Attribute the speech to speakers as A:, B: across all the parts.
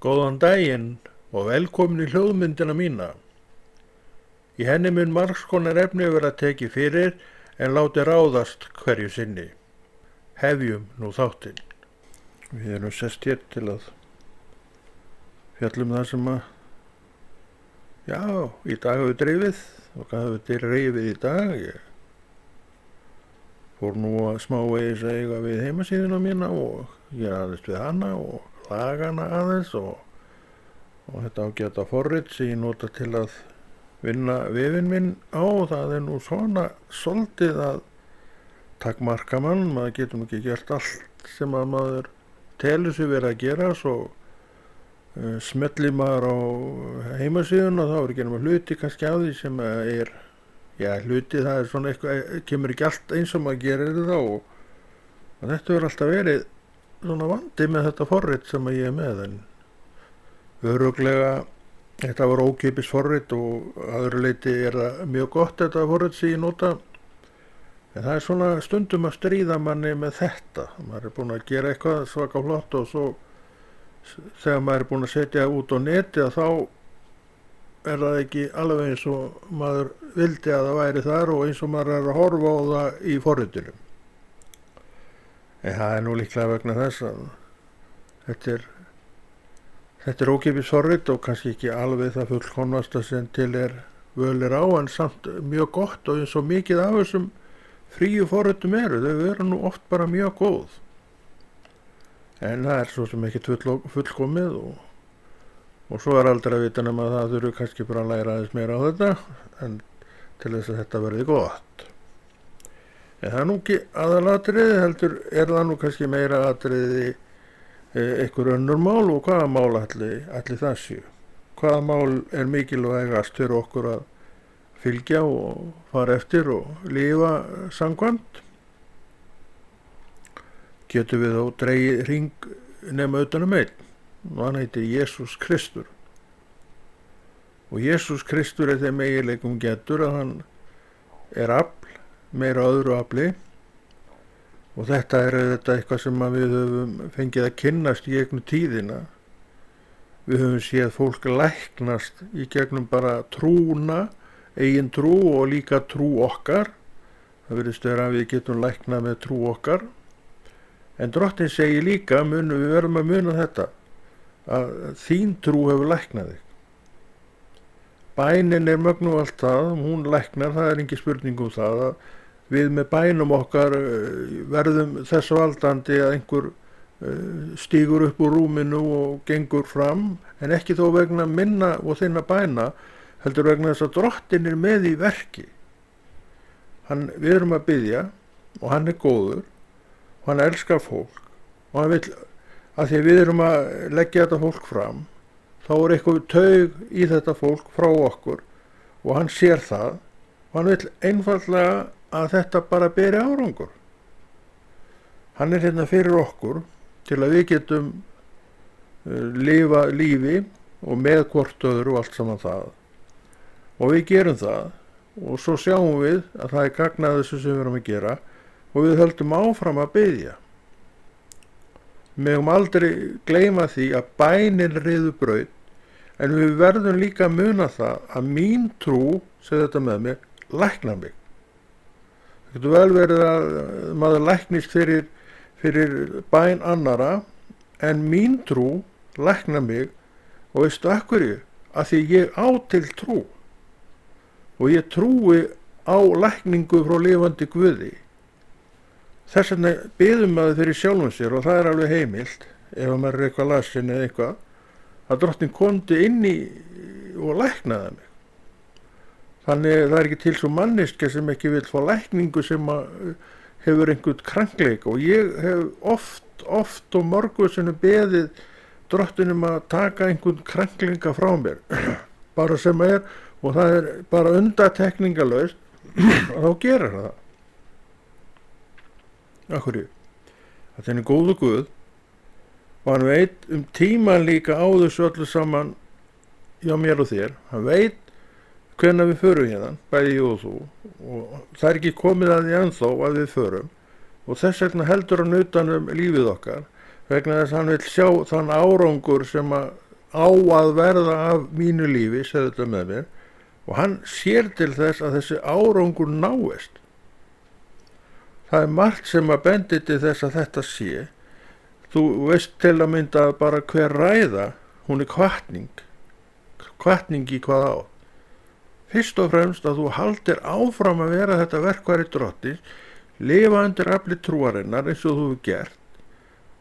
A: Góðan daginn og velkomin í hljóðmyndina mína. Í henni mun margs konar efni vera tekið fyrir en láti ráðast hverju sinni. Hefjum nú þáttinn. Við erum sest hér til að fjallum það sem í dag hefur dreifið og hvað hefur dreifið í dag. Ég fór nú að smávegis að eiga við heimasíðuna mína og ég aðeins við hana og laga hana aðeins og þetta ágæta forrit sem ég nota til að vinna vefinn minn á. Það er nú svona soldið að takmarka mann, maður getur ekki gert allt sem að maður telur sig verið að gera, svo smellir maður á heimasíðun og þá er ekki nema hluti kannski af því sem er, hluti, það er svona eitthvað, kemur ekki allt eins og maður gerir þetta og þetta hefur alltaf verið svona vandi með þetta forrit sem ég er með, en örugglega þetta var ókeypis forrit og að öðru leyti er það mjög gott þetta forrit sem ég nota, en það er svona stundum að stríða manni með þetta. Maður er búinn að gera eitthvað svaka flott og svo þegar maður er búinn að setja út á neti þá er það ekki alveg eins og maður vildi að það væri þar og eins og maður er að horfa á það í forritinu. En það er nú líklega vegna þess að þetta er ókeypis forrit og kannski ekki alveg það fullkomnasta sem til er völir á, en samt mjög gott og eins og mikið af þessum fríu forritum þau eru nú oft bara mjög góð. En það er svo sem ekki fullkomið og svo er aldrei að vita nema að það þurfi kannski bara að læra aðeins meira á þetta en til þess að þetta verði gott. En það er nú ekki aðalatriði, heldur er það nú kannski meira atriði einhver önnur mál, og hvaða mál ætli það séu. Hvaða mál er mikilvægast fyrir okkur að fylgja og fara eftir og lifa samkvæmt. Getum við þá dregið hring nema utan einn, og hann heitir Jesús Kristur. Og Jesús Kristur er þeim eiginleikum getur að hann er afl, meira öðru afli, og þetta er eitthvað sem við höfum fengið að kynnast í gegnum tíðina. Við höfum séð fólk læknast í gegnum bara trúna, eigin trú og líka trú okkar. Það virðist vera að við getum læknað með trú okkar. En Drottinn segir líka, við verðum að muna þetta, að þín trú hefur læknað þig. Bænin er mögnu allt það, hún læknar, það er engin spurning um það, að við með bænum okkar verðum þess valdandi að einhver stígur upp úr rúminu og gengur fram, en ekki þó vegna minna og þinna bæna, heldur vegna þess að Drottinn er með í verki. Við erum að biðja og hann er góður og hann elskar fólk og hann vill, að því að við erum að leggja þetta fólk fram, þá er eitthvað taug í þetta fólk frá okkur og hann sér það og hann vill einfaldlega að þetta bara beri árangur. Hann er hérna fyrir okkur til að við getum lifa lífi og með hvort öðru og allt saman það. Og við gerum það og svo sjáum við að það er gagnað þessu sem við erum að gera og við höldum áfram að biðja. Við megum aldrei gleyma því að bænin ryður braut, en við verðum líka að muna það að mín trú, segir þetta með mig, læknar mig. Það getur vel verið að maður læknist fyrir bæn annara, en mín trú læknar mig, og veistu af hverju? Af því ég á til trú og ég trúi á lækningu frá lifandi Guði. Þess vegna biðum maður fyrir sjálfum sér, og það er alveg heimilt ef maður er eitthvað lasin eða eitthvað, að Drottinn komdi inn í og læknaði mig. Þannig það er ekki til svo manneskja sem ekki vil fá lækningu sem hefur einhvern krankleik, og ég hef oft og mörgu sinnum beðið Drottinn að taka einhvern krankleika frá mér, bara sem og það er bara undantekningarlaust og þá gerir það. Af hverju? Að þenni góðu Guð, og hann veit tíman líka á þessu öllu saman hjá mér og þér. Hann veit hvenær við förum hérna, bæði ég og þú, og það er ekki komið að því ennþá að við förum, og þess vegna heldur hann utan lífið okkar, vegna þess að hann vil sjá þann árangur sem á að verða af mínu lífi, segðu þetta með mér, og hann sér til þess að þessi árangur náist. Það er margt sem að bendi til þess að þetta sé. Þú veist til að mynda að bara hver ræða, hún er hvatning í hvað á. Fyrst og fremst að þú haldir áfram að vera þetta verkfæri Drottins, lifa undir afli trúarinnar eins og þú hefur gert,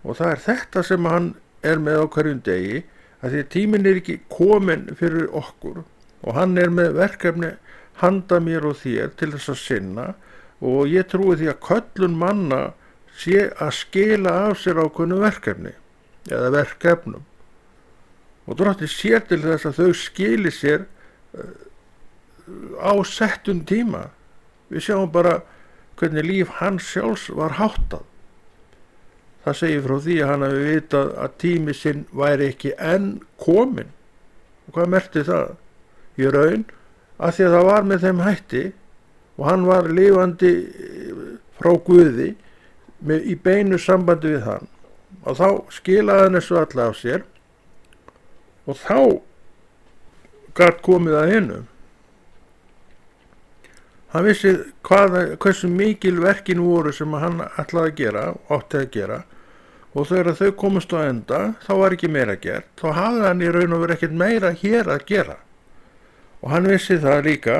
A: og það er þetta sem hann er með á hverjum degi, að því að tíminn er ekki kominn fyrir okkur og hann er með verkefni handa mér og þér til þess að sinna, og ég trúi því að köllun manna sé að skila af sér ákveðnu verkefni eða verkefnum, og Drottinn sér til þess að þau skili sér á settum tíma. Við sjáum bara hvernig líf hans sjálfs var háttað. Það segir frá því að hann hafi vitað að tími sinn væri ekki enn kominn. Og hvað merkti það? Í raun, að því að það var með þeim hætti og hann var lifandi frá Guði í beinu sambandi við hann, og þá skilaði hann þessu alla af sér og þá gat komið að hinum. Hann vissi hversu mikil verkin voru sem hann ætlaði að gera, átti að gera, og þegar þau komust á enda, þá var ekki meira gert, þá hafði hann í raun og verið ekkert meira hér að gera. Og hann vissi það líka,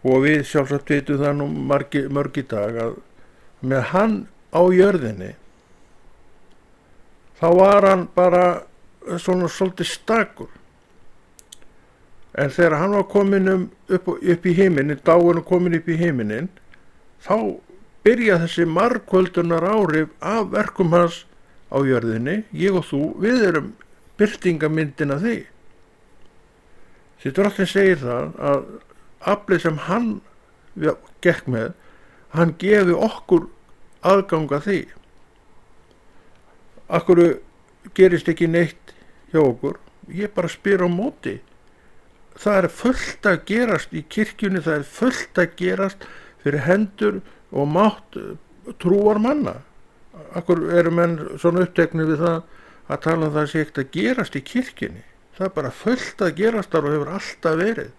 A: og við sjálfsagt vitum það nú mörg í dag, að með hann á jörðinni, þá var hann bara svona svolítið stakur. En þegar hann var komin upp í himinin, dáin og komin upp í himinin, þá byrjaði þessi margföldunar áhrif af verkum hans á jörðinni. Ég og þú, við erum birtingamyndin af því. Því Drottinn segir það að aflið sem hann gekk með, hann gefi okkur aðgang að því. Akkur gerist ekki neitt hjá okkur? Ég bara spyr á móti. Það er fullt að gerast í kirkjunni, það er fullt að gerast fyrir hendur og mátt trúar manna. Akkur eru menn svona uppteknir við það að tala um það sé ekkert að gerast í kirkjunni. Það er bara fullt að gerast þar og hefur alltaf verið.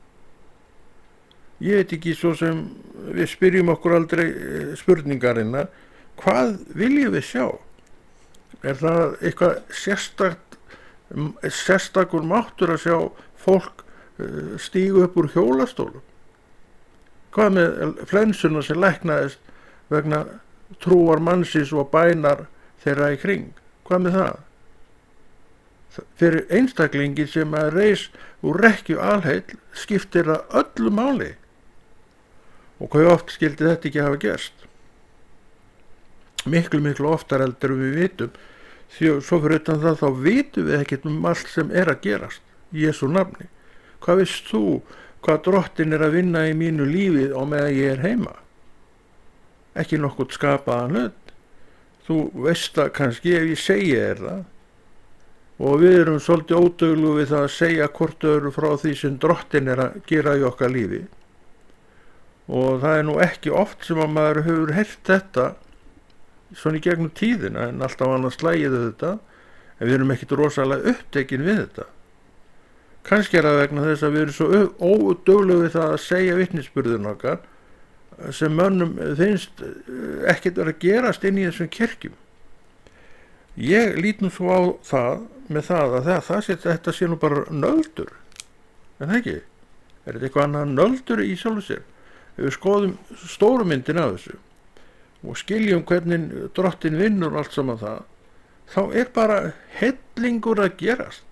A: Ég veit ekki, svo sem við spyrjum okkur aldrei spurningarinnar, hvað viljum við sjá? Er það eitthvað sérstakur máttur að sjá fólk stígu upp úr hjólastólum? Hvað með flensuna sem læknaðist vegna trúar mannsins og bænar þeirra í kring? Hvað með það? Fyrir einstaklingi sem að reis úr rekkju alheill skiptir það öllu máli. Og hvað oft skildi þetta ekki hafa gerst? Miklu oftar heldur við vitum, því svo fyrir utan það þá vitum við ekkert allt sem er að gerast í Jesú nafni. Hvað veist þú hvað Drottinn er að vinna í mínu lífi á meðan ég er heima? Ekki nokkuð skapaðan hlut. Þú veist það kannski ef ég segi þér það. Og við erum svolítið óduglu við það að segja hvort öðru frá því sem Drottinn er að gera í okkar lífi. Og það er nú ekki oft sem að maður hefur heyrt þetta svona í gegnum tíðina, en alltaf annars slægiðu þetta, en við erum ekkit rosalega upptekin við þetta. Kannski er það vegna þess að við erum svo óduglu við það að segja vitnisburðin okkar sem mönnum finnst ekkert vera að gerast inn í þessum kirkjum. Ég lít nú svo á það með það að þetta sé nú bara nöldur, en það ekki? Er þetta eitthvað annað nöldur í sjálfu sér? Ef við skoðum stóru myndin af þessu og skiljum hvernig Drottinn vinnur allt saman það, þá er bara hellingur að gerast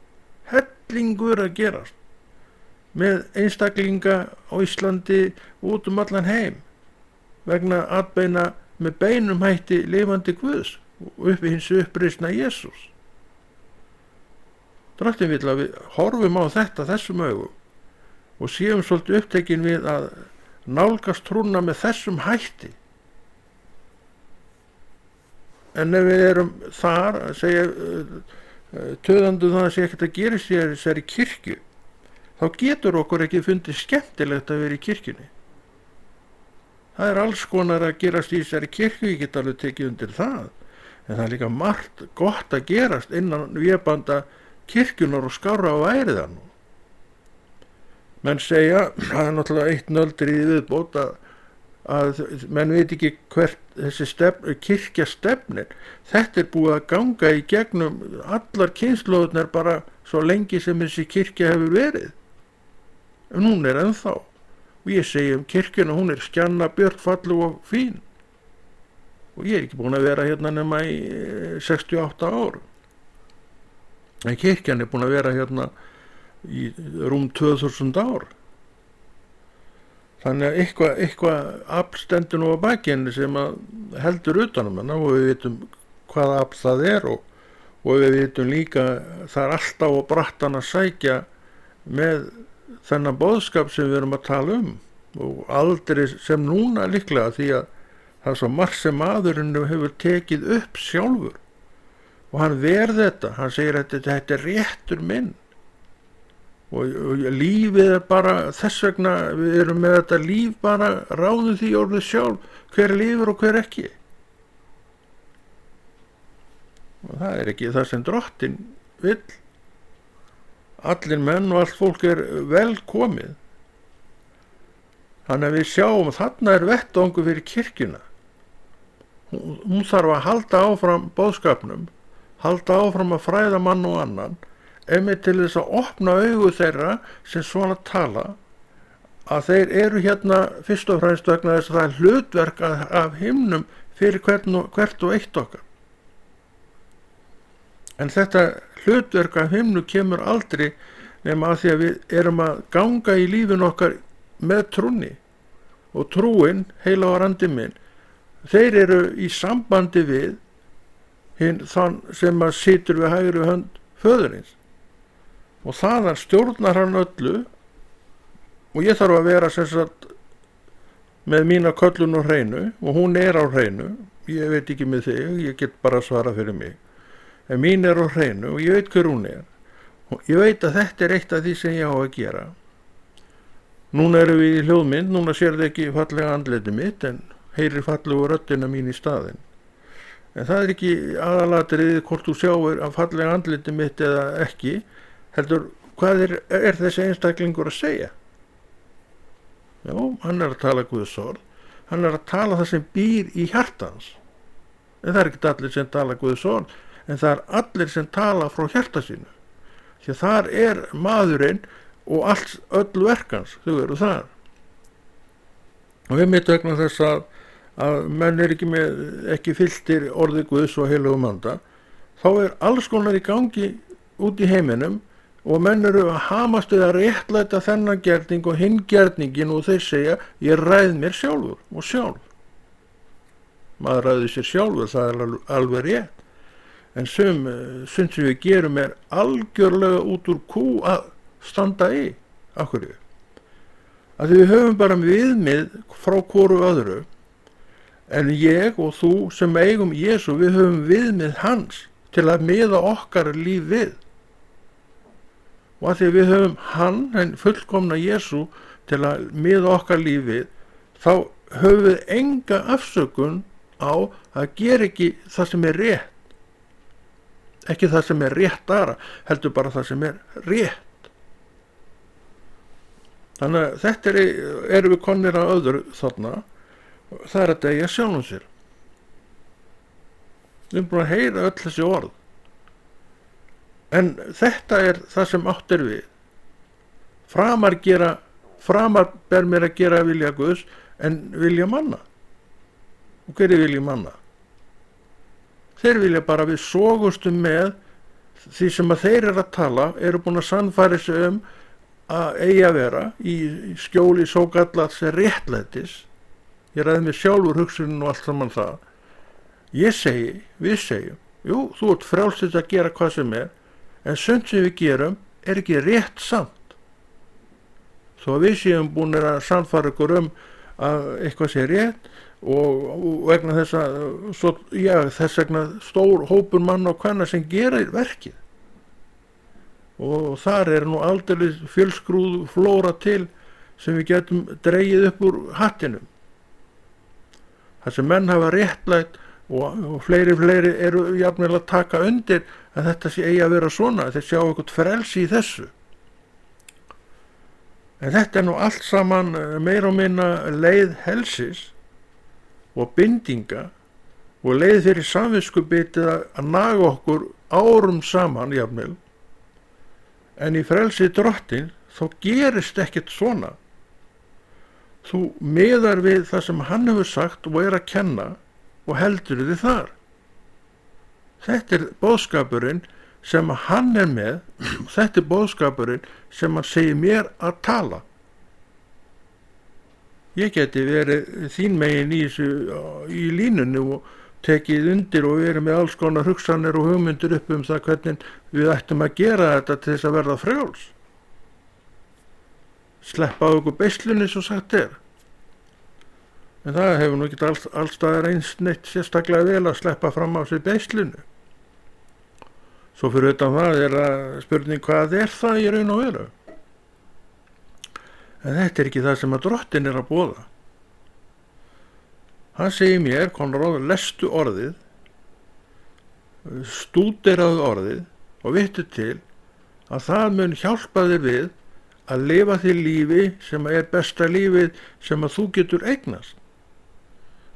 A: með einstaklinga á Íslandi út allan heim vegna atbeina með beinum hætti lifandi Guðs og uppi hins uppreisna Jesús. Drottinn vill að við horfum á þetta þessum augum og séum svolítið upptekin við að nálgast trúna með þessum hætti. En ef við erum þar að segja töðandu það að sé ekkert að gera sér í kirkju, þá getur okkur ekki fundið skemmtilegt að vera í kirkjunni. Það er alls konar að gerast í sér í kirkju, ég get alveg tekið undir það, en það er líka margt gott að gerast innan vébanda kirkjunar og skárra væri það nú. Menn segja, það er náttúrulega eitt nöldur í viðbót að menn veit ekki hvert þessi kirkja stefnir. Þetta er búið að ganga í gegnum allar kynslóðurnar bara svo lengi sem þessi kirkja hefur verið. En hún er ennþá. Og ég segi kirkjuna, hún er skjanna, björt, falleg og fín. Og ég er ekki búin að vera hérna nema í 68 ár. En kirkjan er búin að vera hérna í rúm 2000 ár. Þannig að eitthvað afl stendur nú á baki henni sem að heldur utanum hana og við vitum hvaða afl það er og við vitum líka það er alltaf á brattan að sækja með þennan boðskap sem við erum að tala og aldrei sem núna líklega því að það er svo margt sem maðurinn hefur tekið upp sjálfur og hann verð þetta, hann segir að þetta er réttur minn og lífið er bara þess vegna við erum með þetta líf bara ráðum því orðið sjálf hver lifir og hver ekki og það er ekki það sem drottinn vill allir menn og allt fólk er velkomið þannig að við sjáum þarna er vettvangur fyrir kirkjuna hún þarf að halda áfram boðskapnum halda áfram að fræða mann og annan einmitt til þess að opna augu þeirra sem svona tala að þeir eru hérna fyrst og fremst vegna þess að það er hlutverk af himnum fyrir hvert og eitt okkar. En þetta hlutverk af himnu kemur aldrei nema að því að við erum að ganga í lífin okkar með trúnni og trúin, heilagur andi minn, þeir eru í sambandi við hinn þann sem að situr við hægri hönd föðurins. Og þaðan stjórnar hann öllu og ég þarf að vera sem sagt með mína köllun á hreinu og hún er á hreinu ég veit ekki með þig, ég get bara að svara fyrir mig en mín er á hreinu og ég veit hver hún er og ég veit að þetta er eitt af því sem ég á að gera núna erum við í hljóðmynd núna sér þið ekki fallega andliti mitt en heyrir fallegu röddina mín í staðinn en það er ekki aðalatriðið hvort þú sjáir að fallega andliti mitt eða ekki heldur, hvað er þessi einstaklingur að segja? Já, hann er að tala Guðs orð, hann er að tala það sem býr í hjartans. En það er ekki allir sem tala Guðs orð, en það er allir sem tala frá hjarta sínu. Því að þar er maðurinn og öll verkans, þau eru þar. Og við mitt vegna þess að menn er ekki fylltir orði Guðs og heilugum anda, þá er alls konar í gangi út í heiminum og menn eru að hamast við að réttlæta þennan gerning og hinn gerningin og þeir segja ég ræð mér sjálfur og sjálf maður ræði sér sjálfur, það er alveg rétt en sem við gerum er algjörlega út úr kú að standa í af hverju að við höfum bara viðmið frá hvoru öðru en ég og þú sem eigum Jesú við höfum viðmið hans til að miða okkar líf við og að því við höfum hann fullkomna Jesú til að miða okkar lífið, þá höfum við enga afsökun á að gera ekki það sem er rétt. Ekki það sem er réttara, heldur bara það sem er rétt. Þannig að þetta erum við komnir að öðru þarna, það er að deyja sjálfum sér. Við erum búin að heyra öll þessi orð. En þetta er það sem átt er við. Framar ber mér að gera vilja Guðs en vilja manna. Og hver er vilja manna? Þeir vilja bara við sogustum með því sem að þeir eru að tala, eru búin að sannfæra sig að eigi að vera í skjóli sókallats réttlætis. Ég ræði mig sjálfur hugsunin og allt saman það. Við segjum, jú, þú ert frjálsið að gera hvað sem er, en sumt sem við gerum er ekki rétt samt. Þó að við séum búin að sannfæra ykkur að eitthvað sé rétt og vegna þess vegna stór hópur manna og kvenna sem gerir verkið. Og þar er nú aldrei fjölskrúð flóra til sem við getum dregið upp úr hattinum. Það sem menn hafa réttlætt og fleiri eru jafnvel að taka undir að þetta sé eigi að vera svona, þeir sjá eitthvað frelsi í þessu. En þetta nú allt saman meira og minna leið helsis og bindinga og leið fyrir samviskubitið að naga okkur árum saman jafnvel. En í frelsi Drottins þá gerist ekkert svona. Þú miðar við það sem hann hefur sagt og að kenna og heldur þið þar. Þetta boðskapurinn sem hann með, þetta boðskapurinn sem hann segir mér að tala. Ég geti verið þín megin í línunni og tekið undir og verið með alls konar hugsanir og hugmyndir upp það hvernig við ættum að gera þetta til þess að verða frjáls. Sleppa á okkur beislunni svo sagt er. En það hefur nú ekki allstaðar einst neitt sérstaklega vel að sleppa fram á sig beislunni. Svo fyrir utan það að spurning hvað það í raun og veru. En þetta ekki það sem að Drottinn að boða. Hann segir mér, Konráð, lestu orðið, stúderaðu orðið og vittu til að það mun hjálpa þér við að lifa því lífi sem er besta lífið sem að þú getur eignast.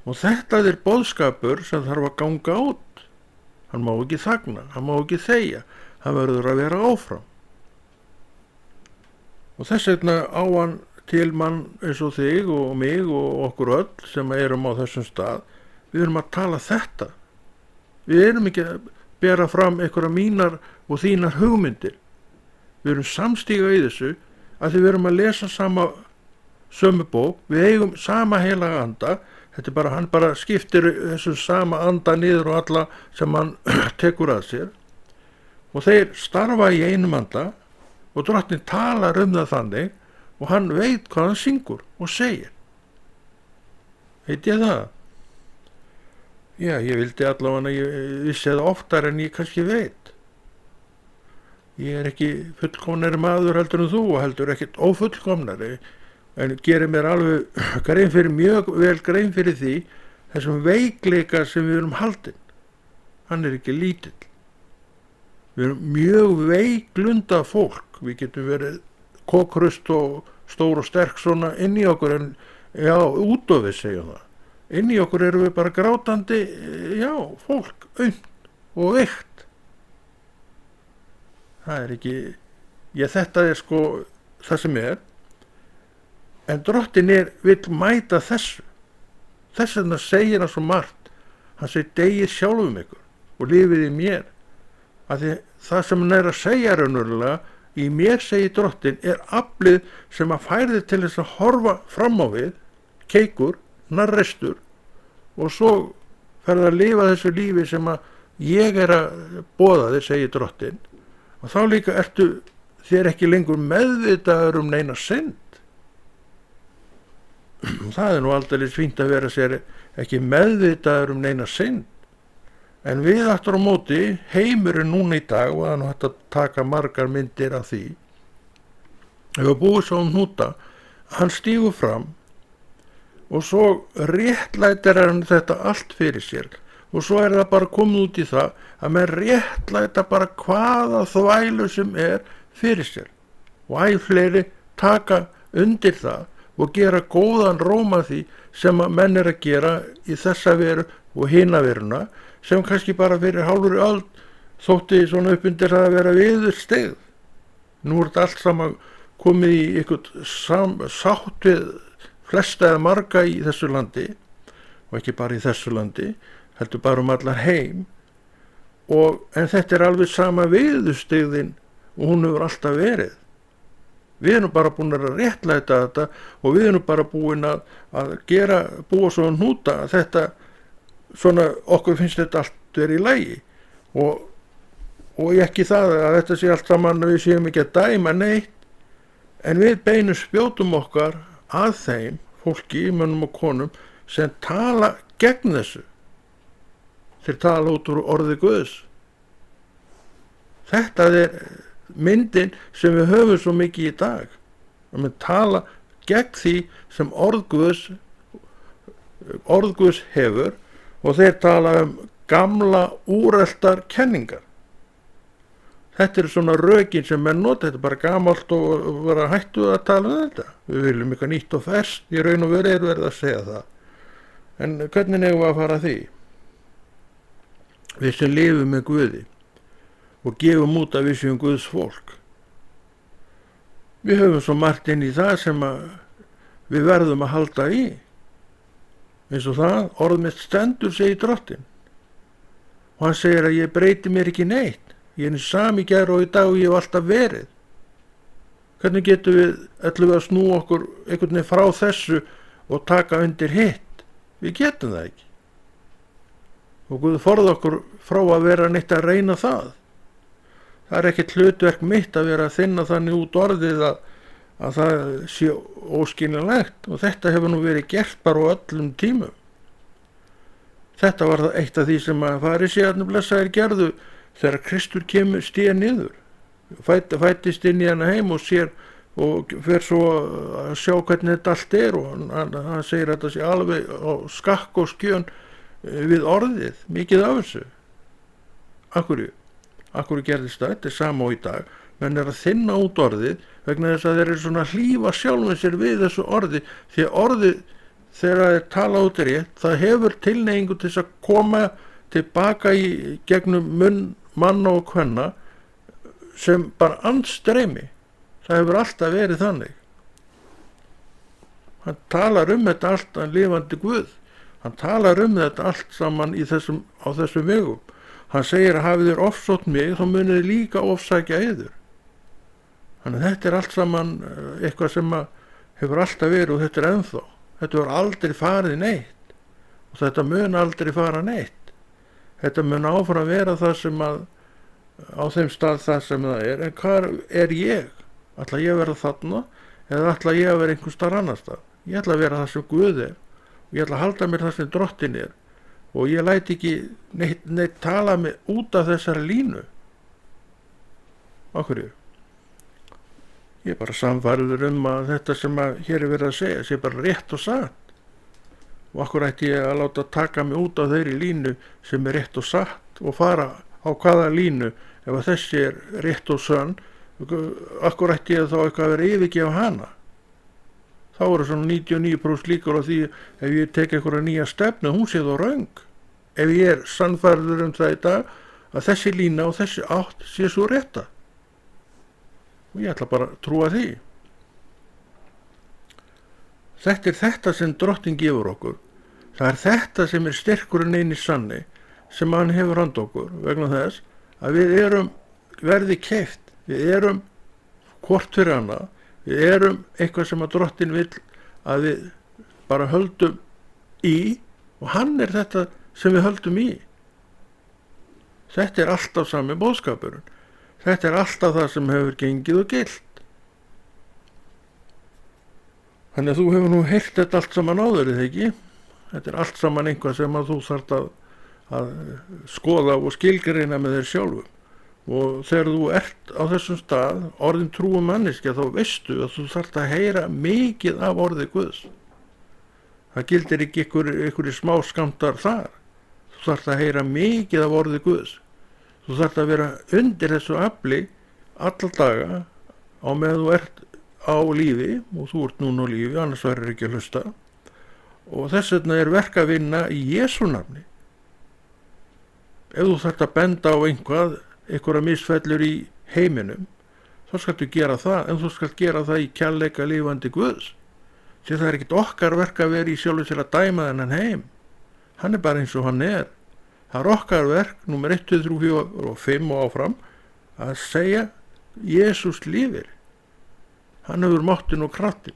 A: Og þetta boðskapur sem þarf að ganga út. Hann má ekki þagna, hann má ekki þegja, hann verður að vera áfram. Og þess vegna á hann til mann eins og þig og mig og okkur öll sem erum á þessum stað, við erum að tala þetta. Við erum ekki að bera fram einhverja mínar og þínar hugmyndir. Við erum samstíga í þessu að við erum að lesa sömu bók, við eigum sama heilaga anda. Þetta bara, hann bara skiptir þessu sama anda niður og alla sem hann tekur að sér og þeir starfa í einum anda og Drottinn talar það þannig og hann veit hvað hann syngur og segir. Veit ég það? Já, ég vildi allavega, ég vissi það oftar en ég kannski veit. Ég er ekki fullkomnari maður heldur en þú og heldur ekkert ófullkomnari. En gerir mér alveg mjög vel grein fyrir því þessum veikleika sem við erum haldin. Hann er ekki lítill. Við erum mjög veiklunda fólk. Við getum verið kókrust og stór og sterk svona inn í okkur en já, út af við segjum það. Inn í okkur erum við bara grátandi, já, fólk, aumt og veikt. Það er ekki, þetta er sko það sem er. En Drottinn vill mæta þessu. Þess vegna segir hann svo margt. Hann segir, deyið sjálfum ykkur og lifið í mér. Að það sem hann að segja raunverulega, í mér segir Drottinn, aflið sem að færði til þess að horfa fram á við, keikur, narrestur, og svo ferði að lifa þessu lífi sem að ég að boða þér, segir Drottinn. Og þá líka ertu þér ekki lengur meðvitaður neina synd. Það nú aldeilis fínt að vera sér ekki meðvitaður neina synd. En við aftur á móti, heimurinn núna í dag, og það nú hægt að taka margar myndir af því, hefur búið svo hnúta, hann stígur fram og svo réttlætir hann þetta allt fyrir sér. Og svo það bara komið út í það að menn réttlæta bara hvaða þvælu sem fyrir sér. Og fleiri taka undir það og gera góðan róma því sem að menn að gera í þessa veru og hina veruna sem kannski bara fyrir hálfri öld þótti svona upp undir það að vera viðurstyggð. Nú þetta allt saman komið í eitthvað sátt við flesta eða marga í þessu landi og ekki bara í þessu landi, heldur bara allar heim en þetta alveg sama viðurstyggðin og hún hefur alltaf verið. Við erum bara búin að réttlæta þetta og við erum bara búin að búa svo hnúta að þetta svona, okkur finnst þetta allt verið í lagi og ekki það að þetta sé allt saman að við séum ekki að dæma neitt en við beinum spjótum okkar að þeim fólki, mönnum og konum sem tala gegn þessu. Þeir tala út úr orði Guðs. Þetta myndin sem við höfum svo mikið í dag að við tala gegn því sem orð Guðs hefur og þeir tala gamla úreltar kenningar. Þetta svona rökin sem menn nota, þetta bara gamalt og vera hættu að tala þetta. Við viljum eitthvað nýtt og ferskt, í raun og veru verið að segja það. En hvernig eigum við að fara að því? Við sem lifum með Guði og gefum út að við séum Guðs fólk. Við höfum svo margt inn í það sem við verðum að halda í. Eins og það, orð mitt stendur, segir Drottinn. Og hann segir að ég breyti mér ekki neitt. Ég eins sami gær og í dag og ég hef alltaf verið. Hvernig getum ætlum við að snúa okkur einhvern veginn frá þessu og taka undir hitt? Við getum það ekki. Og Guð forða okkur frá að vera neitt að reyna það. Það er ekkert hlutverk mitt að vera að þinna þannig út orðið að það sé óskiljanlegt, og þetta hefur nú verið gert bara á öllum tímum. Þetta var það eitt af því sem að farísearnir blessaðir gerðu þegar Kristur kemur stíða niður, fættist inn í hana heim og sér og fer svo að sjá hvernig þetta allt er, og hann segir að þetta sé alveg á skakk og skjön við orðið, mikið af þessu. Akkurju gerðist það? Þetta er sama og í dag. Menn er að þinna út orðið vegna þess að þeir eru svona að hlífa sjálfum sér við þessu orði, því að orðið þegar það er talað út rétt, það hefur tilneyingu til þess að koma tilbaka í gegnum munn manna og kvenna sem bara andstreymi. Það hefur alltaf verið þannig. Hann talar þetta allt, hann lifandi Guð. Hann talar þetta allt saman á þessum vegum. Hann segir að hafið þér ofsótt mig, þá munið þið líka ofsækja yður. Þannig að þetta er allt saman eitthvað sem hefur alltaf verið, og þetta er ennþá. Þetta hefur aldrei farið neitt, og þetta mun aldrei fara neitt. Þetta mun áfram vera það sem á þeim stað það sem það er. En hvar er ég? Ætla ég að vera þarna, eða ætla ég að vera einhvers staðar annar stað? Ég ætla að vera það sem Guð er, og ég ætla að halda mér það sem Drottinn er, og ég læti ekki neitt tala mig út af þessari línu. Af hverju? Ég er bara sannfærður að þetta sem hér er verið að segja sé bara rétt og satt. Og af hverju ætti ég að láta taka mig út af þeirri línu sem er rétt og satt og fara á hvaða línu ef að þessi er rétt og sann? Af hverju ætti ég þá eitthvað að vera yfirgefa hana? Þá eru svona 99% líkur á því ef ég tek einhverja nýja stefnu, hún sé þó röng. Ef ég er sannfærður það í dag að þessi lína og þessi átt sé svo rétta. Og ég ætla bara að trúa því. Þetta er þetta sem Drottinn gefur okkur. Það er þetta sem er styrkurinn eini sanni sem hann hefur handa okkur, vegna þess að við verði keypt. Við erum hvort fyrir annað. Við erum eitthvað sem að Drottinn vill að við bara höldum í, og hann er þetta sem við höldum í. Þetta er alltaf sami boðskapurinn. Þetta er alltaf það sem hefur gengið og gilt. Þannig að þú hefur nú heyrt þetta allt saman áður, eða ekki? Þetta er allt saman einhvað sem að þú þarft að skoða og skilgreina með þér sjálfum. Og þegar þú ert á þessum stað, orðin trúum manneskja, þá veistu að þú þarft að heyra mikið af orði Guðs. Það gildir ekki einhverjir smá skammtar þar. Þú þarft að heyra mikið af orði Guðs. Þú þarft að vera undir þessu afli alla daga á meðan þú ert á lífi, og þú ert núna á lífi, annars verður ekki að hlusta. Og þess vegna er verk að vinna í Jesú nafni. Ef þú þarft að benda á einhverja misfellur í heiminum, þá skaltu gera það, en þú skalt gera það í kærleika lifandi Guðs. Því það er ekkert okkar verk að vera í sjálfu sér að dæma þennan heim. Hann er bara eins og hann er. Það er okkar verk, númer 1, 2, 3, 4 og 5 og áfram, að segja Jesús lifir. Hann hefur máttinn og kraftinn.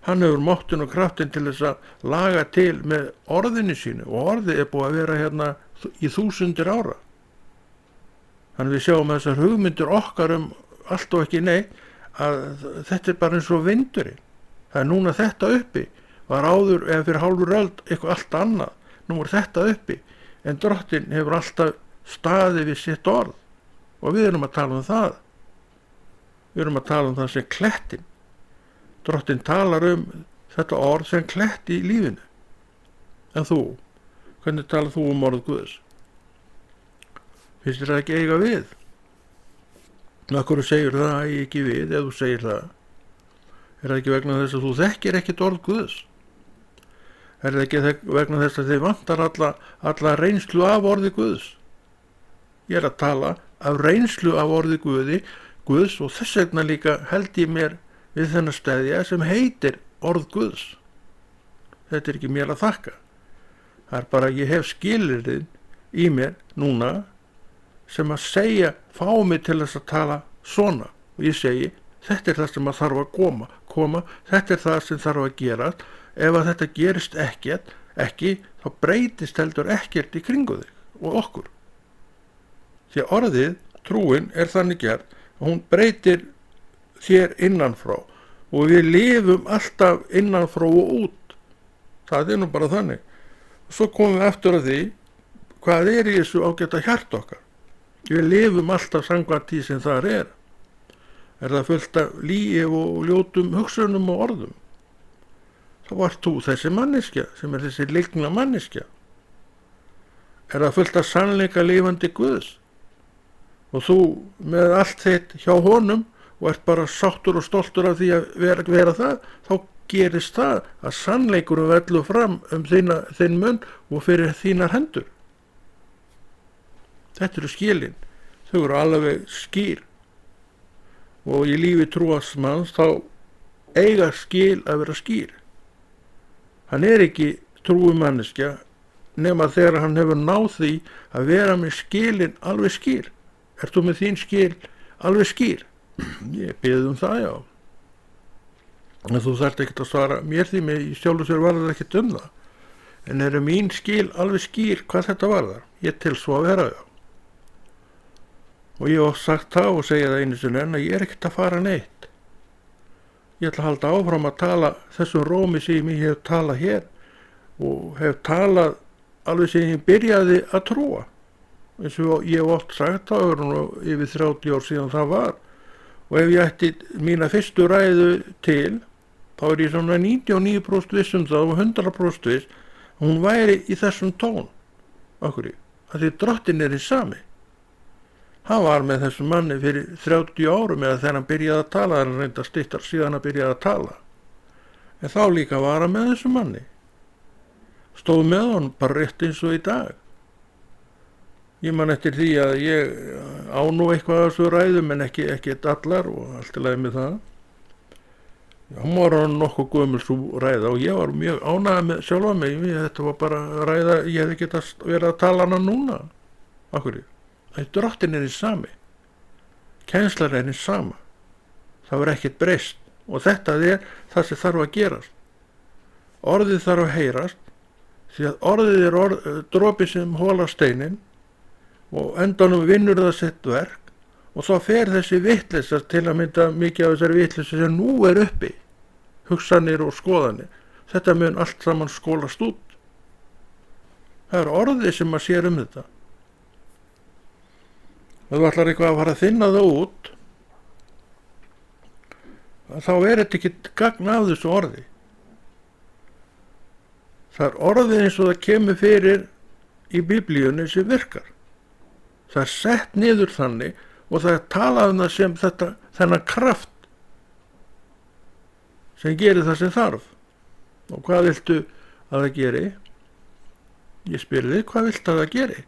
A: Hann hefur máttinn og kraftinn til þess að laga til með orðinu sínu, og orðið er búið að vera hérna í 1000 ára. Þannig við sjáum að þessar hugmyndir okkar allt og ekki neitt, að þetta er bara eins og vindurinn. Það er núna þetta uppi, var áður eða fyrir hálfur öld eitthvað allt annað. Nú er þetta uppi, en Drottinn hefur alltaf staðið við sitt orð, og við erum að tala það. Við erum að tala það sem klettinn. Drottinn talar þetta orð sem klett í lífinu. En þú, Hvernig talar þú orð Guðs? Finnst þér það ekki eiga við? Af hverju segir það eigi ekki við ef þú segir það? Er það ekki vegna þess að þú þekkir ekkert orð Guðs? Er það ekki vegna þess að þið vantar alla reynslu af orði Guðs? Ég er að tala af reynslu af orði Guðs og þess vegna líka held ég mér við þennan steðja sem heitir orð Guðs. Þetta er ekki mér að þakka. Það er bara að ég hef skilyrðin í mér núna sem að segja, fá mig til þess að tala svona. Og ég segi, þetta er það sem að þarf að koma, þetta er það sem þarf að gera. Ef að þetta gerist ekki, þá breytist heldur ekkert í kringu þig og okkur. Því að orðið, trúin, er þannig gerð að hún breytir þér innanfrá og við lifum alltaf innanfrá og út. Það er nú bara þannig. Svo komum við aftur að því, hvað er í þessu ágæta hjarta okkar? Við lifum alltaf samkvæmt því sem þar er. Er það fullt af lygi og ljótum hugsunum og orðum? Þá vart þú þessi manneskja sem er þessi lygna manneskja. Er það fullt af sannleika lifandi Guðs? Og þú með allt þitt hjá honum og ert bara sáttur og stoltur af því að vera það, þá gerist það að sannleikurum vellur fram þinn munn og fyrir þínar hendur. Þetta eru skilin. Þau eru alveg skýr. Og í lífi trúarsmanns þá eiga skil að vera skýr. Hann er ekki trúumanneskja nema þegar hann hefur náð því að vera með skilin alveg skýr. Ert þú með þín skil alveg skýr? Ég bið það, já. En þú þarft ekkert að svara mér því með sjálfu sér varðar ekkert það. En eru mín skil alveg skýr hvað þetta varðar? Ég tel svo að vera, já. Og ég hef sagt það og segja það einu sinni en að ég er ekkert að fara neitt. Ég ætla að halda áfram að tala þessum rómi sem ég hef talað hér og hef talað alveg sem ég byrjaði að trúa. Eins og ég hef oft sagt það yfir 30 ár síðan það var. Og ef ég ætti mína fyrstu ræðu til, þá er ég svona 99% viss það og 100% viss að hún væri í þessum tón. Akkur í, að því Drottinn er í sami. Hann var með þessum manni fyrir 30 árum eða þegar hann byrjaði að tala, hann reynda styttar síðan hann byrjaði að tala. En þá líka var hann með þessum manni. Stóð með hann bara rétt eins og í dag. Ég man eftir því að ég á nú eitthvað af þessu ræðum en ekki allar og allt í lagi með það. Hún var hann nokkuð gömul svo ræða og ég var mjög ánægður með sjálfa mig. Þetta var bara ræða, ég hefði getað verið að tala hana núna. Akkur í. Drottinn er í sami. Kennslar er í sama. Það var ekkert breyst og þetta er það sem þarf að gerast. Orðið þarf að heyrast því að orðið er dropi sem hólar steinin og endanum vinnur það sitt verk og þá fer þessi vitleysa til að mynda mikið af þessari vitleysa sem nú er uppi, hugsanir og skoðanir. Þetta mun allt saman skólast út. Það er orðið sem að sér þetta. Ef þú ætlar eitthvað að fara að finna það út, þá er þetta ekki gagn af þessu orði. Það er orðið eins og það kemur fyrir í biblíunni sem virkar. Það er sett niður þannig og það er talað um það sem þennan kraft sem gerir það sem þarf. Og hvað viltu að það geri? Ég spyr þig, hvað viltu að það geri?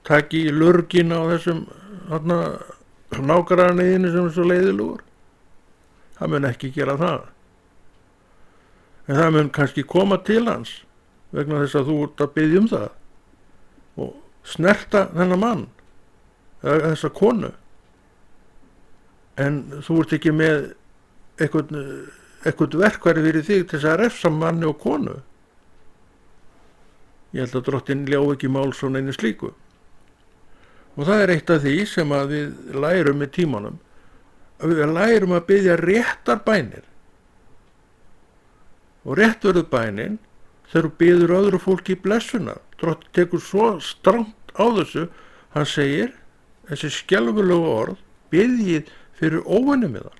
A: Takk í lurgina á þessum nágranniðinu sem er svo leiðilugur. Það mun ekki gera það. En það mun kannski koma til hans vegna þess að þú ert að biðja um það og snerta þennan mann eða þessa konu. En þú ert ekki með eitthvað verkværi fyrir þig til þess að refsa manni og konu. Ég held að Drottinn ljá ekki mál svona einu slíku. Og það er eitt af því sem að við lærum með tímanum. Að við lærum að biðja réttar bænir. Og rétt verður bænin þegar þú biður öðru fólki blessunar. Drottinn tekur svo strangt á þessu. Hann segir, þessi skelfilegu orð, biðjið fyrir óvinum yðar.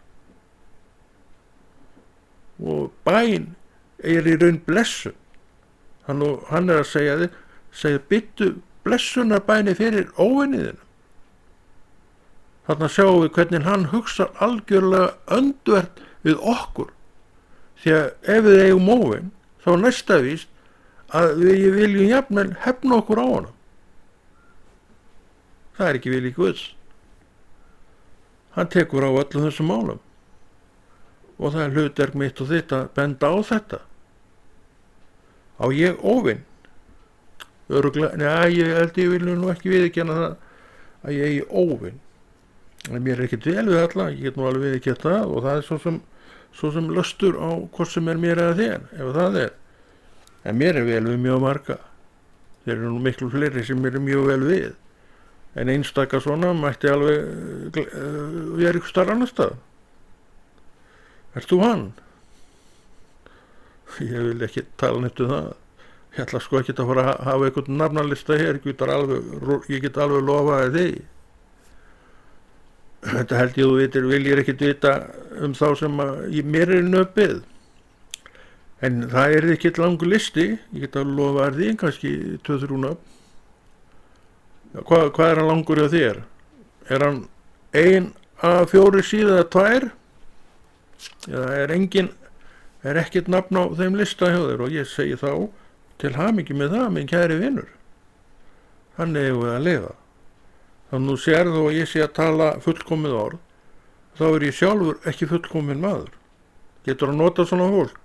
A: Og bæn er í raun blessun. hann er að segja byttu blessunarbæni fyrir óvinniðinu. Þarna sjáum við hvernig hann hugsar algjörlega öndvert við okkur, því að ef við eigum óvin þá næsta víst að við viljum jafnvel hefna okkur á honum. Það er ekki vilji Guðs. Hann tekur á öllum þessum málum og það er hlutverk mitt og þitt að benda á þetta. Á ég óvin? Örugglega, ég held ég vil nú ekki viðurkenna það að ég eigi óvin. En mér er ekkert vel við alla, ég get nú alveg viðurkennt það og það er svo sem löstur á hvort sem er mér eða þér, ef það er. En mér er vel við mjög marga. Þeir eru nú miklu fleiri sem mér er mjög vel við. En einstaka svona mætti alveg vera ykkur starf annar stað. Ert þú hann? Ég vil ekki tala neitt um það. Ég ætla sko ekki að fara að hafa einhvern nafnalista hér, ég get alveg lofaði því. Þetta held ég þú vitir, viljir ekkert vita um þá sem mér er nöppið. En það er ekkert langur listi, ég get alveg lofaði því, kannski 2-3 nöpp. Hvað er hann langur hjá þér? Er hann 1 A4 síða eða 2? Eða er ekkert nafn á þeim lista hjá þér og ég segi þá til hamingju með það, minn kæri vinur. Hann eigum við að lifa. Þannig nú sér þú að ég sé að tala fullkomið orð, þá er ég sjálfur ekki fullkominn maður. Getur hann notað svona fólk?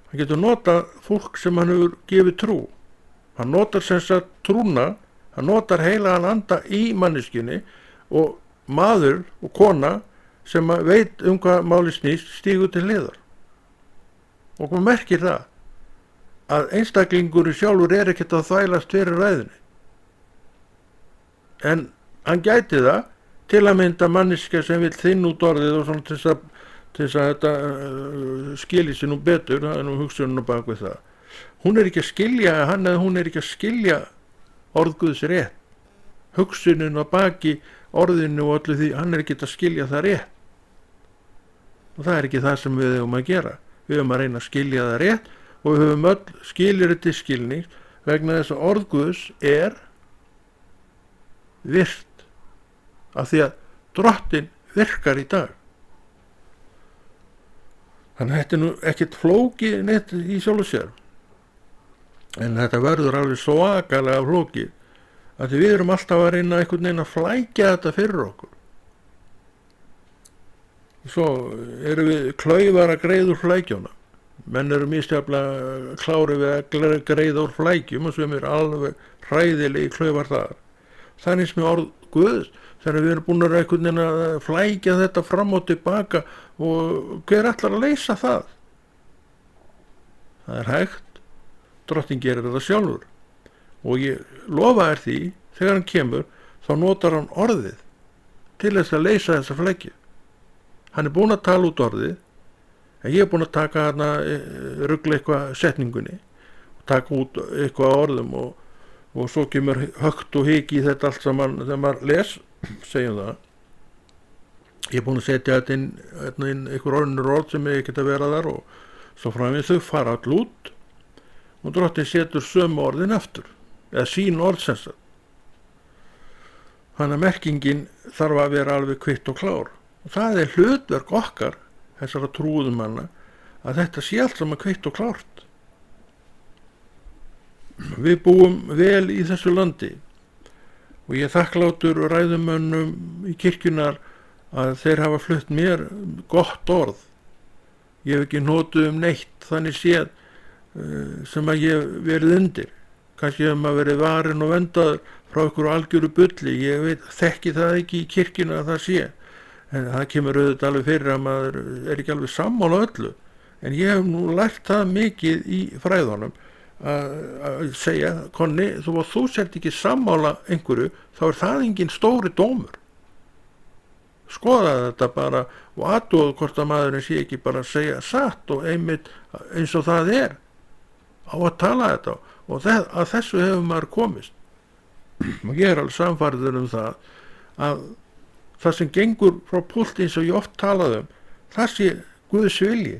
A: Hann getur notað fólk sem hann hefur gefið trú. Hann notar sem sagt trúna, hann notar heilagan anda í manneskjunni og maður og kona sem veit hvað máli snýst stígur til hliðar. Og hvað merkir það? Að einstaklingur sjálfur er ekkert að þvælast fyrir ræðinni. En hann gæti það til að mynda manneskja sem vil þinn út orðið og svona til þess að þetta skilji sér nú betur, það er nú hugsunin á bak við það. Hún er ekki að skilja, hann eða hún er ekki að skilja orð Guðs rétt. Hugsunin á baki orðinu og öllu því, hann er ekki að skilja það rétt. Og það er ekki það sem við höfum að gera. Við höfum að reyna að skilja það rétt og við höfum öll skilir til skilning vegna þess að orð Guðs er virt af því að Drottinn virkar í dag. Þannig að þetta er nú ekkert flókið neitt í sjálfu sér. En þetta verður alveg svakalega flókið að við erum alltaf að reyna einhvern veginn að flækja þetta fyrir okkur. Svo erum við klaufar að greiða úr flækjuna. Menn eru misjaflega klári við að greiða úr flækjum og sem er alveg hræðilegi klaufar þar. Þannig sem er orð Guðs, þannig við erum búin að einhvern veginn að flækja þetta fram og tilbaka og hver ætlar að leysa það? Það er hægt, Drottinn gerir það sjálfur og ég lofa þér því, þegar hann kemur, þá notar hann orðið til þess að leysa þessa flækju. Hann er búin að tala út orðið, en ég er búin að taka hana, rugla eitthvað setningunni og taka út eitthvað orðum og svo kemur högt og hiki í þetta allt saman þegar maður les, segjum það. Ég er búin að setja þetta inn einhver orð sem er ekkert að vera þar og svo framvegis þau fara all út og Drottinn setur sömu orðin aftur, eða sín orðsensat. Þannig að merkingin þarf að vera alveg kvitt og klár. Og það er hlutverk okkar, þessara trúðumanna, að þetta sé allt saman kvitt og klárt. Við búum vel í þessu landi og ég þakklátur ræðumönnum í kirkjunar að þeir hafa flutt mér gott orð. Ég hef ekki notið neitt þannig séð sem að ég verið undir. Kannski hef maður verið varinn og vendaður frá ykkur algjöru bulli. Ég þekki það ekki í kirkjuna að það sé. En það kemur auðvitað alveg fyrir að maður er ekki alveg sammála öllu. En ég hef nú lært það mikið í fræðunum að segja, Konni, þú sért ekki sammála einhverju, þá er það engin stóri dómur. Skoða þetta bara og athuga hvort að maðurinn sé ekki bara að segja satt og einmitt eins og það er á að tala þetta og að þessu hefur maður komist. Og ég er alveg samfærður um það að það sem gengur frá púlti eins og ég oft talaði það sé Guðs vilji.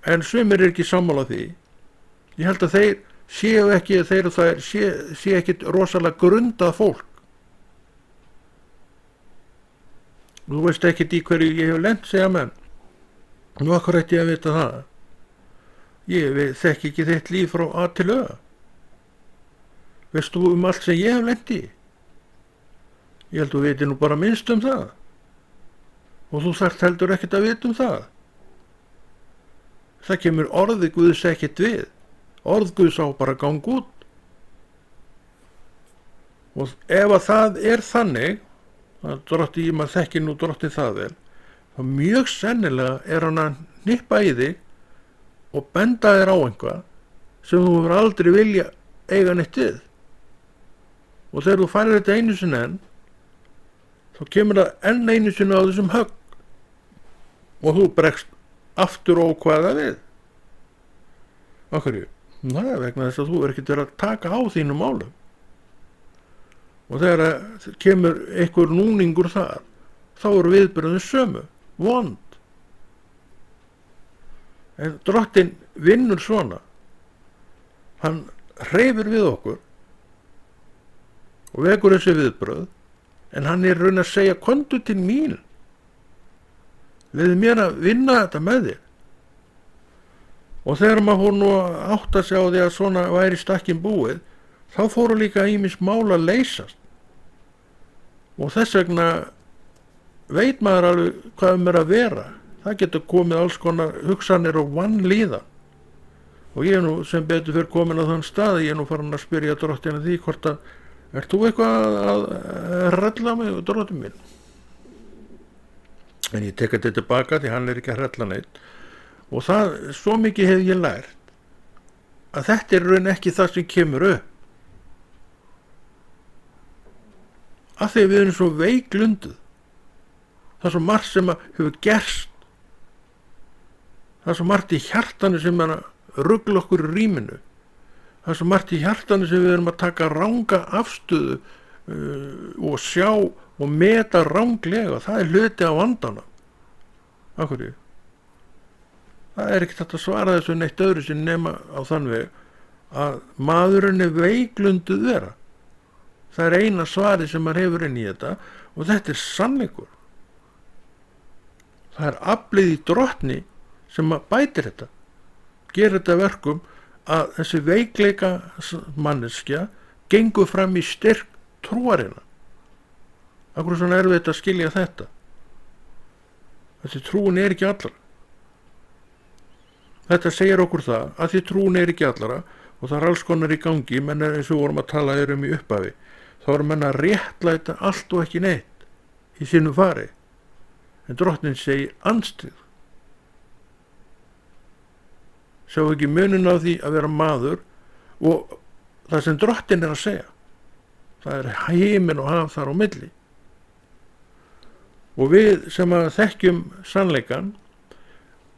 A: en sumir ekki sammála því. Ég held að þeir séu ekki, þeir og þær séu ekki rosalega grundað fólk. Þú veist ekkert í hverju ég hef lent, segja menn. Nú akkur ætti ég að vita það. Ég þekki ekki þitt líf frá A til Ö. Veist þú allt sem ég hef lent í? Ég held þú viti nú bara minnst það. Og þú þarft heldur ekkert að vita það. Það kemur orði Guðs ekkert við. Orð Guðs á bara gang út. Og ef að það þannig, að drotti ég maður þekki nú drotti það vel, þá mjög sennilega hann að hnippa í þig og benda þér á einhvað sem þú hefur aldrei vilja eiga neitt við. Og þegar þú færir þetta einu sinni enn, þá kemur það enn einu sinni á þessum högg og þú bregst aftur ókvæða við. Af hverju? Það vegna þess að þú ekkert verið að taka á þínum málum. Og þegar kemur einhver núningur þar, þá eru viðbröðin sömu, vond. En drottinn vinnur svona. Hann hreyfir við okkur og vekur þessi viðbröð, en hann raun að segja, komdu til mín. Leyfðu mér að vinna þetta með þér. Og þegar maður fór nú að átta sig á því að svona væri stakkin búið, þá fóru líka ýmis mál að leysast. Og þess vegna veit maður alveg hvað að vera. Það getur komið alls konar hugsanir og vanlíðan. Og ég nú sem betur fyrir komin á þann stað, ég nú farin að spyrja drottina því hvort að, ert þú eitthvað að hrella mig, drottin minn? En ég tek þetta tilbaka því hann ekki að hrella neitt. Og það, svo mikið hef ég lært að þetta raun ekki það sem kemur upp. Af því við erum svo veiklunduð. Það er svo margt sem hefur gerst. Það er svo margt í hjartanu sem rugla okkur í rýminu. Það er svo margt í hjartanu sem við erum að taka ranga afstöðu og sjá og meta ranglega. Það er hluti af vandana. Af hverju? Það er ekkert hægt að svara þessu neitt öðru sem nema á þann veg að maðurinn er veiklunduð vera. Það er eina svari sem maður hefur inn í þetta og þetta er sannleikur. Það er aflið í drottni sem bætir þetta. Gerir þetta verkum að þessi veikleika manneskja gengur fram í styrk trúarina. Akkur er svona erfitt að skilja þetta. Þessi trúin er ekki allra. Þetta segir okkur það að því trúin er ekki allara og það er alls konar í gangi, menn eins og vorum að tala í upphafi. Þá eru menn að réttlæta allt og ekki neitt í sínu fari. En drottinn segir andstæðu. Sjá ekki muninn á því að vera maður og það sem drottinn að segja. Það er himinn og haf þar á milli. Og við sem að þekkjum sannleikan,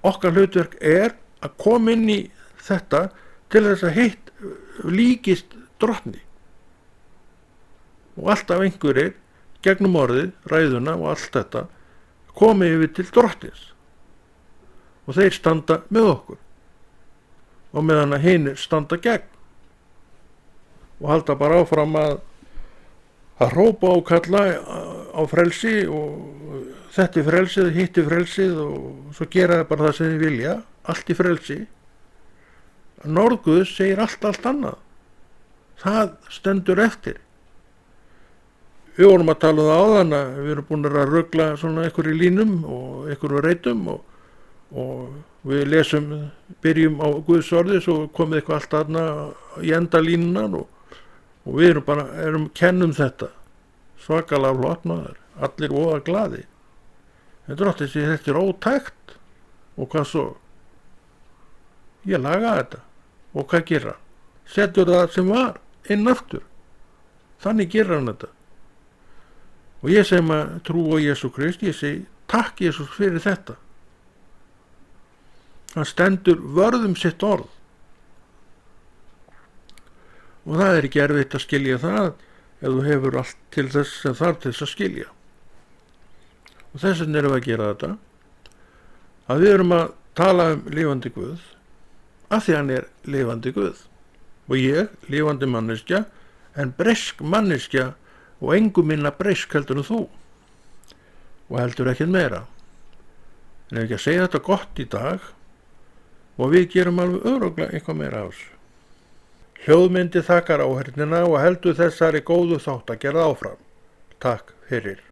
A: okkar hlutverk er að koma inn í þetta til þess að hitt líkist drottni. Og alltaf einhverjir gegnum orðið, ræðuna og allt þetta komi yfir til drottins. Og þeir standa með okkur. Og meðan að hinir standa gegn. Og halda bara áfram að hrópa og kalla á frelsi og þetta er frelsið, hitt er frelsið og svo gera bara það sem þið vilja, allt í frelsi. Norðguð segir allt annað. Það stendur eftir. Við vorum að tala það áðan að við erum búin að rugla svona einhverju línum og einhverju reytum og við lesum, byrjum á Guðs orði, svo komið eitthvað allt annað í enda línunan og við erum bara, kennum þetta. Svakalega flott maður, allir voða glaði. En drottinn segir þetta er ótækt og hvað svo? Ég laga þetta og hvað gera? Setur það sem var inn aftur. Þannig gera hann þetta. Og ég sem að trú á Jesú Krist, ég segi takk Jesús fyrir þetta. Hann stendur vörðum sitt orð. Og það er ekki erfitt að skilja það ef þú hefur allt til þess sem þarf til þess að skilja. Og þess vegna erum við að gera þetta. Að við erum að tala lifandi Guð af því hann lifandi Guð og ég, lifandi manneskja, en bresk manneskja og engu minna bresk heldur en þú og heldur ekkert meira. En ef ekki að segja þetta gott í dag og við gerum alveg örugglega eitthvað meira á þessu. Hljóðmyndi þakkar áheyrnina og heldur þessari góðu þáttagerð áfram. Takk fyrir.